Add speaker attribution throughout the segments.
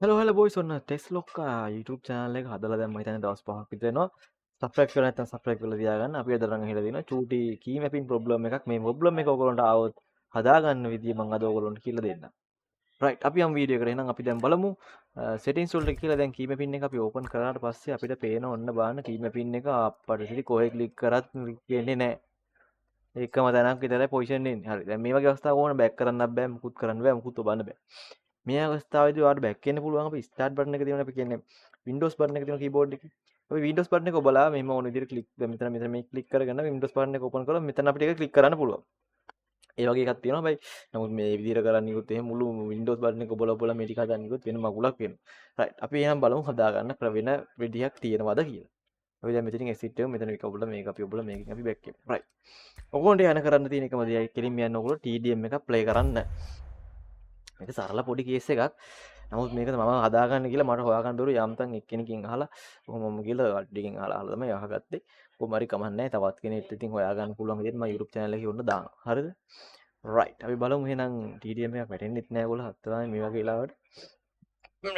Speaker 1: hello boys ඔන්න ටෙස්ලොක්කා YouTube channel එක හදලා දැන් මම හිතන්නේ දවස් 5ක් විතර වෙනවා. subscribe කරලා නැත්නම් subscribe කරලා තියාගන්න. අපි අද තරම් ඇහිලා දිනවා චූටි key mapping problem එකක්. මේ problem එක ඔයගොල්ලන්ට ආවොත් හදාගන්න විදිය මම අද ඔයගොල්ලන්ට කියලා දෙන්නම්. right අපි යමු වීඩියෝ එකට. එහෙනම් අපි දැන් බලමු settings වලට කියලා දැන් key mapping එක අපි open කරාට පස්සේ අපිට පේන ඔන්න බලන්න key mapping එක අප්පට ඉතින් කොහෙ click කරත් වෙන්නේ නැහැ. එකම තැනක් විතරයි position එන්නේ. හරි. දැන් මේ වගේ අවස්ථාවක ඕන back කරන්නත් බෑ, මුකුත් කරන්න බෑ, මුකුත් ඔබන්න බෑ. මේ අවස්ථාවේදී ඔයාලට බැක් වෙන්න පුළුවන් අපි ස්ටාර්ට් බටන් එක තියෙනවා අපි කියන්නේ Windows බටන් එක තියෙනවා keyboard එකේ. අපි Windows බටන් එක ඔබලා මෙහෙම ඕන විදිහට ක්ලික් මෙතන මේ ක්ලික් කරගෙන Windows බටන් එක ඕපන් කරලා මෙතන අපිට ඒක ක්ලික් කරන්න පුළුවන්. ඒ වගේ එකක් තියෙනවා හැබැයි නමුත් මේ විදිහට කරන්න ගියොත් එහෙම මුළු Windows බටන් එක ඔබලා මේ ටික හදන්න ගියොත් වෙන මගුලක් වෙනවා. right අපි එහෙනම් බලමු හදාගන්න වෙන විදිහක් තියෙනවද කියලා. අපි දැන් මෙතනින් exit එකමු මෙතන එක ඔබලා මේක අපි ඔබලා මේකෙන් අපි back එමු. right. ඔයගොල්ලන්ට යන කරන්න තියෙන එකම දෙයයි කෙලින්ම යන්න ඔයගොල්ලෝ TDM එක play කරන්න. මේක සරල පොඩි කේස් එකක්. නමුත් මේක මම හදාගන්න කියලා මට හොයාගන්න බැරුව යම්තම් එක්කෙනකින් අහලා කොහොමම කියලා ඩිගෙන් අහලා තමයි අහගත්තේ. කොහොම හරි කමක් නැහැ. තවත් කෙනෙක්ට ඉතින් හොයාගන්න පුළුවන් විදිහට මම YouTube channel එකේ උන්න දානවා. හරිද? right. අපි බලමු එහෙනම් TDM එකක් වැටෙන්නෙත් නැහැ ඔයගොල්ලෝ හත්තරයි මේ වගේ වෙලාවට.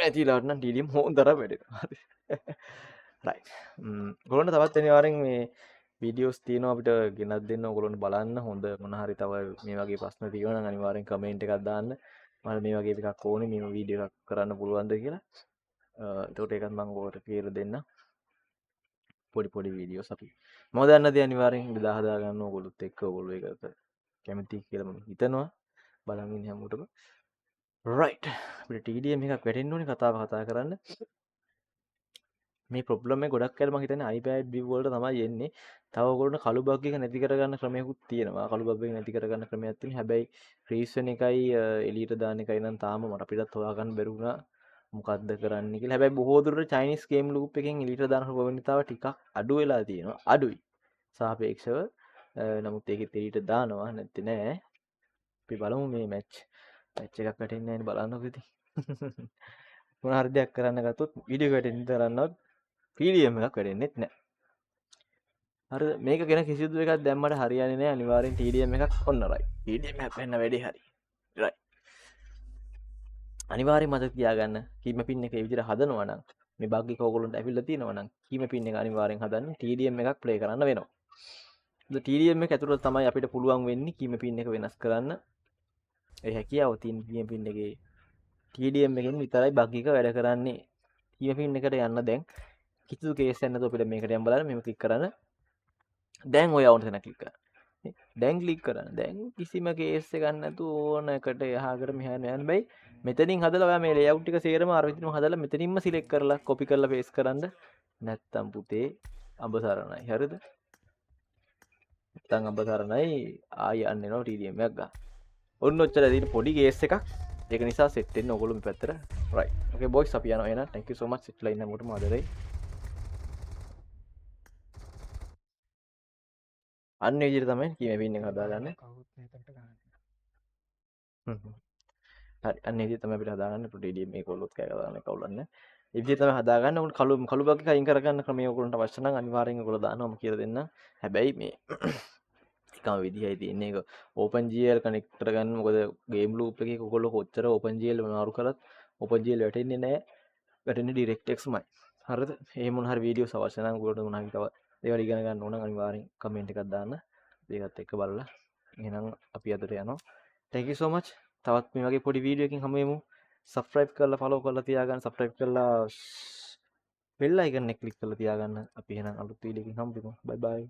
Speaker 1: නැති වෙලාවට නම් TDM හොඳටම වැටෙනවා. හරි. right. ඔයගොල්ලන්ට තවත් අනිවාර්යෙන් මේ වීඩියෝස් තියෙනවා අපිට ගෙනත් දෙන්න ඔයගොල්ලන්ට බලන්න හොඳ මොන හරි තව මේ වගේ ප්‍රශ්න තියෙනවා නම් අනිවාර්යෙන් කමෙන්ට් එකක් දාන්න. මම මේ වගේ එකක් ඕනේ මේ වීඩියෝ එකක් කරන්න පුළුවන්ද කියලා. එතකොට ඒකත් මම ඔයාලට කියලා දෙන්න. පොඩි වීඩියෝස් අපි. මම දන්නදී අනිවාර්යෙන් බෙදා හදා ගන්න ඕගොල්ලොත් එක්ක ඔයගොල්ලෝ ඒකට කැමති කියලා මම හිතනවා. බලන් ඉන්න හැමෝටම. right. අපිට TDM එකක් වැටෙන්න ඕනේ කතා කරන්න. මේ ප්‍රොබ්ලම් එක ගොඩක් වෙලා මම හිතන්නේ iPad view වලට තමයි එන්නේ. තව ඔයගොල්ලෝ කළු බග් එක නැති කරගන්න ක්‍රමයකුත් තියෙනවා. කළු බග් එක නැති කරගන්න ක්‍රමයක් තියෙනවා. හැබැයි freeze වෙන එකයි එළියට දාන එකයි නම් තාම මට අපිටත් හොයාගන්න බැරි වුණා. මොකද්ද කරන්න කියලා. හැබැයි බොහෝ දුරට Chinese game loop එකෙන් එළියට දාන ප්‍රවණතාව ටිකක් අඩු වෙලා තියෙනවා. අඩුයි. සාපේක්ෂව නමුත් ඒකෙත් එළියට දානවා නැත්te නෑ. අපි බලමු මේ මැච් එකක් වැටෙන්නේ නැහැ බලන්නකො ඉතින්. මොන හරි දෙයක් කරන්න ගත්තොත් වීඩියෝ එක වැටෙන්න තරන්නවත් TDM එකක් වැඩෙන්නෙත් නැහැ. හරිද? මේක ගැන කිසිදු එකක් දැම්මට හරියන්නේ නැහැ. අනිවාර්යෙන් TDM එකක් ඔන්න right. TDM එකක් වෙන්න වැඩි හරි. right. අනිවාර්යෙන් මතක තියාගන්න කීම පින් එක මේ විදිහට හදනවා නම් මේ බග් එක ඕගොල්ලන්ට ඇවිල්ලා තියෙනවා නම් කීම පින් එක අනිවාර්යෙන් හදන්න TDM එකක් ප්ලේ කරන්න වෙනවා. TDM එක ඇතුළත තමයි අපිට පුළුවන් වෙන්නේ කීම පින් එක වෙනස් කරන්න. ඒ හැකියාව තියෙන කීම පින් එකේ TDM එකෙන් විතරයි බග් එක වැඩ කරන්නේ. කීම පින් එකට යන්න දැන් කිසිදු කේස් එකක් නැතුව අපිට මේකට යන්න බලන්න මෙහෙම ක්ලික් කරන්න. දැන් ඔය අවුන් තැන ක්ලික් කරන්න. දැන් ක්ලික් කරන්න. දැන් කිසිම කේස් එකක් නැතුව ඕන එකට එහාකට මෙහාට යන්න බෑ. මෙතනින් හදලා ඔයා මේ ලේඅවුට් ටික සේරම අර විදිහටම හදලා මෙතනින්ම සිලෙක්ට් කරලා කොපි කරලා පේස්ට් කරන්න. නැත්තම් පුතේ අඹ සරණයි. හරිද? නැත්තම් අඹ සරණයි ආය යන්න එනවා TDM එකක් ගන්න. ඔන්න ඔච්චර දින පොඩි කේස් එකක්. ඒක නිසා සෙට් වෙන්න ඕගොල්ලෝ මේ පැත්තට. right. okay boys අපි යනවා එහෙනම්. thank you so much සෙට්ලා ඉන්න හැමෝටම ආදරේ. අන්න ඒ විදිහට තමයි කීම පින් එක හදාගන්නේ.
Speaker 2: කවුරුත් මෙතනට ගන්න.
Speaker 1: හරි අන්න ඒ විදිහට තමයි අපිට හදාගන්න TDM මේක ඔල්ලොත් කෑ ගහන්න කවුලන්නේ. ඒ විදිහට තමයි හදාගන්න. උන් කළු බග් එක අයින් කරගන්න ක්‍රමය ඔයගොල්ලන්ට අවශ්‍ය නම් අනිවාර්යෙන් ඔයගොල්ලෝ දානවා මම කියලා දෙන්නම්. හැබැයි මේ එකම විදිහයි තියෙන්නේ ඒක OpenGL කනෙක්ට් කරගන්න. මොකද ගේම් ලූප් එකේ ඔයගොල්ලෝ කොච්චර OpenGL මාරු කරත් OpenGL වැටෙන්නේ නැහැ. වැටෙන්නේ DirectXමයි. හරිද? එහෙම මොන හරි වීඩියෝස් අවශ්‍ය නම් ඔයගොල්ලෝ මොනවා හරි තව ඒවා ඉගෙන ගන්න ඕන නම් අනිවාර්යෙන් කමෙන්ට් එකක් දාන්න. ඒකත් එක්ක බලලා එහෙනම් අපි අදට යනවා. thank you so much. තවත් මේ වගේ පොඩි වීඩියෝ එකකින් හමු වෙමු. subscribe කරලා follow කරලා තියාගන්න. subscribe කරලා bell icon එක click කරලා තියාගන්න. අපි එහෙනම් අලුත් වීඩියෝ එකකින් හමු වෙමු. bye bye.